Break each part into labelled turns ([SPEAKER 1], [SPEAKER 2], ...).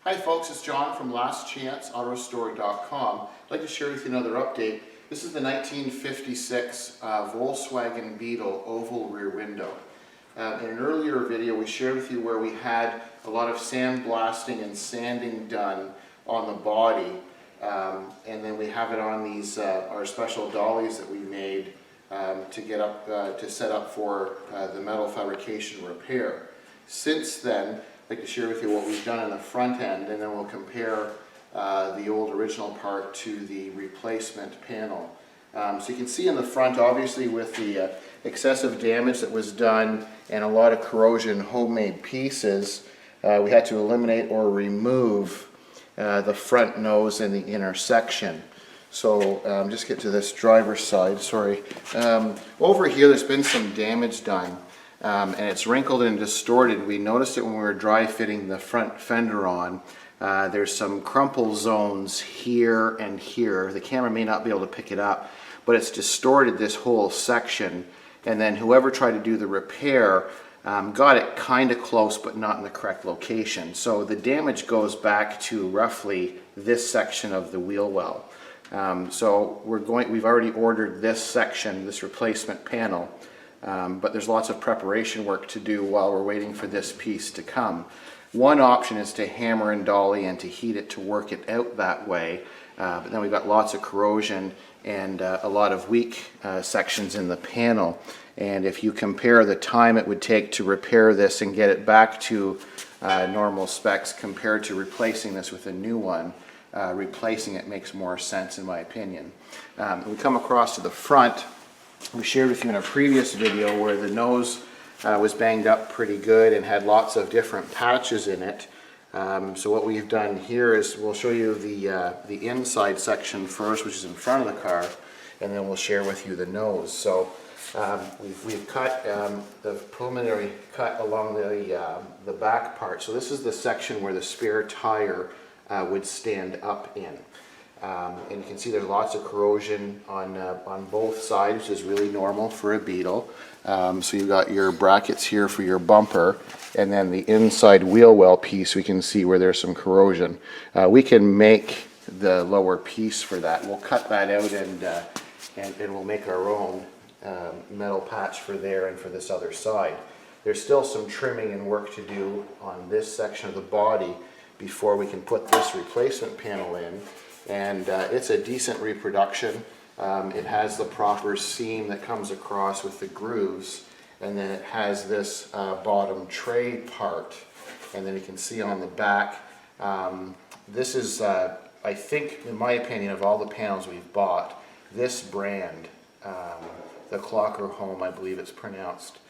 [SPEAKER 1] Hi folks, it's John from lastchanceautorestore.com. I'd like to share with you another update. This is the 1956 Volkswagen Beetle Oval Rear Window. In an earlier video we shared with you where we had a lot of sandblasting and sanding done on the body, and then we have it on these our special dollies that we made to set up for the metal fabrication repair. Since then, I'd like to share with you what we've done in the front end, and then we'll compare the old original part to the replacement panel. So you can see in the front, obviously with the excessive damage that was done and a lot of corrosion homemade pieces, we had to eliminate or remove the front nose and the inner section. So just get to this driver's side, sorry. Over here there's been some damage done. And it's wrinkled and distorted. We noticed it when we were dry fitting the front fender on. There's some crumple zones here and here. The camera may not be able to pick it up, but it's distorted this whole section. And then whoever tried to do the repair got it kind of close, but not in the correct location. So the damage goes back to roughly this section of the wheel well. So we've already ordered this section, this replacement panel. But there's lots of preparation work to do while we're waiting for this piece to come. One option is to hammer and dolly and to heat it to work it out that way, but then we've got lots of corrosion and a lot of weak sections in the panel. And if you compare the time it would take to repair this and get it back to normal specs compared to replacing this with a new one, replacing it makes more sense in my opinion. We come across to the front. We shared with you in a previous video where the nose was banged up pretty good and had lots of different patches in it. So what we've done here is we'll show you the inside section first, which is in front of the car, and then we'll share with you the nose. So we've cut the preliminary cut along the back part. So this is the section where the spare tire would stand up in. And you can see there's lots of corrosion on both sides, which is really normal for a Beetle. So you've got your brackets here for your bumper, and then the inside wheel well piece, we can see where there's some corrosion. We can make the lower piece for that. We'll cut that out and we'll make our own metal patch for there and for this other side. There's still some trimming and work to do on this section of the body before we can put this replacement panel in. And it's a decent reproduction. It has the proper seam that comes across with the grooves, and then it has this bottom tray part, and then you can see on the back, this is, I think, in my opinion, of all the panels we've bought, this brand, the Clocker Home, I believe it's pronounced,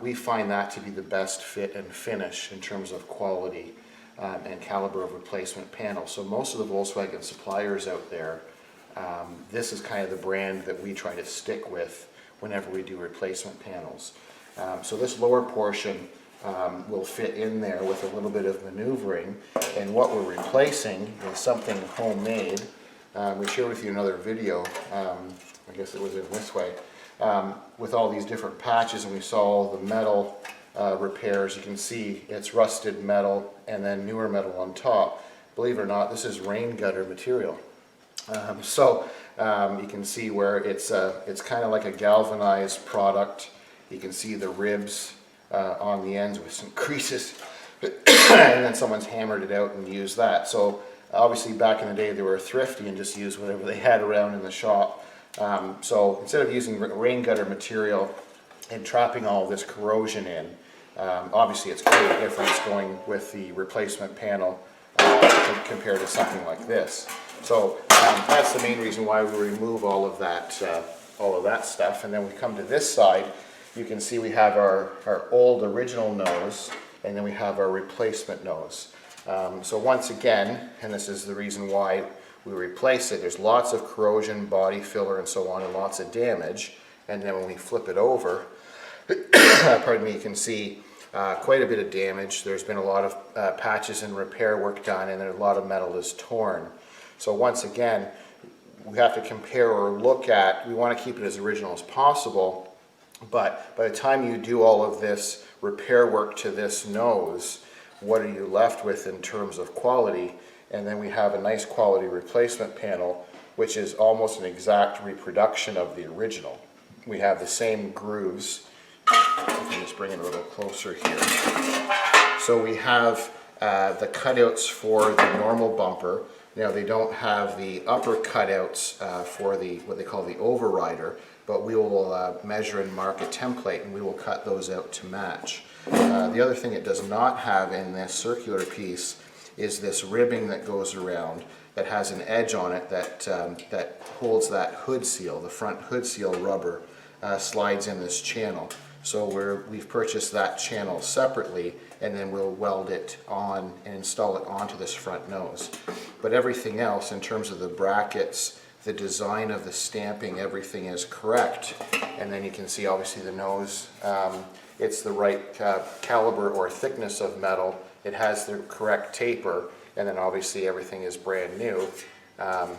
[SPEAKER 1] we find that to be the best fit and finish in terms of quality and caliber of replacement panel. So most of the Volkswagen suppliers out there, this is kind of the brand that we try to stick with whenever we do replacement panels. So this lower portion will fit in there with a little bit of maneuvering, and what we're replacing is something homemade. We shared with you another video, I guess it was in this way, with all these different patches, and we saw all the metal repairs. You can see it's rusted metal and then newer metal on top. Believe it or not, this is rain gutter material. You can see where it's kind of like a galvanized product. You can see the ribs on the ends with some creases and then someone's hammered it out and used that. So obviously back in the day they were thrifty and just used whatever they had around in the shop. So instead of using rain gutter material and trapping all of this corrosion in, obviously it's quite a difference going with the replacement panel compared to something like this. So that's the main reason why we remove all of that stuff. And then we come to this side, you can see we have our old original nose, and then we have our replacement nose. So once again, and this is the reason why we replace it, there's lots of corrosion, body filler, and so on, and lots of damage. And then when we flip it over, pardon me, you can see quite a bit of damage. There's been a lot of patches and repair work done, and a lot of metal is torn. So once again, we have to compare or look at, we want to keep it as original as possible, but by the time you do all of this repair work to this nose, what are you left with in terms of quality, and then we have a nice quality replacement panel, which is almost an exact reproduction of the original. We have the same grooves. I can just bring it a little closer here. So we have the cutouts for the normal bumper. Now they don't have the upper cutouts for the what they call the overrider, but we will measure and mark a template, and we will cut those out to match. The other thing it does not have in this circular piece is this ribbing that goes around that has an edge on it that holds that hood seal. The front hood seal rubber slides in this channel. So we've purchased that channel separately, and then we'll weld it on and install it onto this front nose. But everything else, in terms of the brackets, the design of the stamping, everything is correct. And then you can see obviously the nose, it's the right caliber or thickness of metal. It has the correct taper, and then obviously everything is brand new.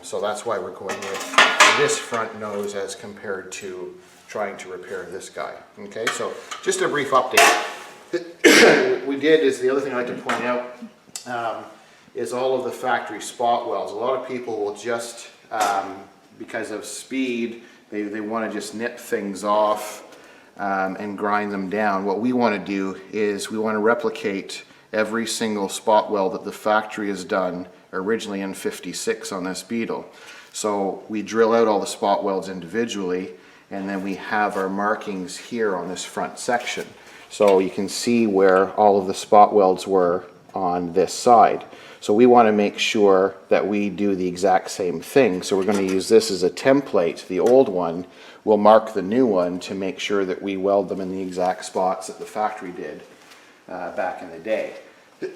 [SPEAKER 1] So that's why we're going with this front nose as compared to trying to repair this guy. Okay, so just a brief update. What we did is, the other thing I'd like to point out is all of the factory spot welds. A lot of people will just, because of speed, they want to just nip things off and grind them down. What we want to do is we want to replicate every single spot weld that the factory has done originally in '56 on this Beetle. So we drill out all the spot welds individually, and then we have our markings here on this front section. So you can see where all of the spot welds were on this side. So we want to make sure that we do the exact same thing. So we're going to use this as a template. The old one will mark the new one to make sure that we weld them in the exact spots that the factory did back in the day.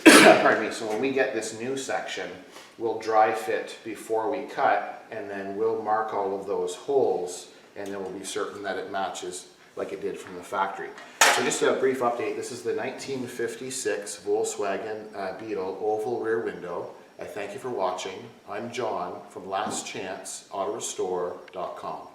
[SPEAKER 1] Pardon me. So when we get this new section, we'll dry fit before we cut, and then we'll mark all of those holes, and then we'll be certain that it matches like it did from the factory. So just a brief update. This is the 1956 Volkswagen Beetle Oval Rear Window. I thank you for watching. I'm John from lastchanceautorestore.com.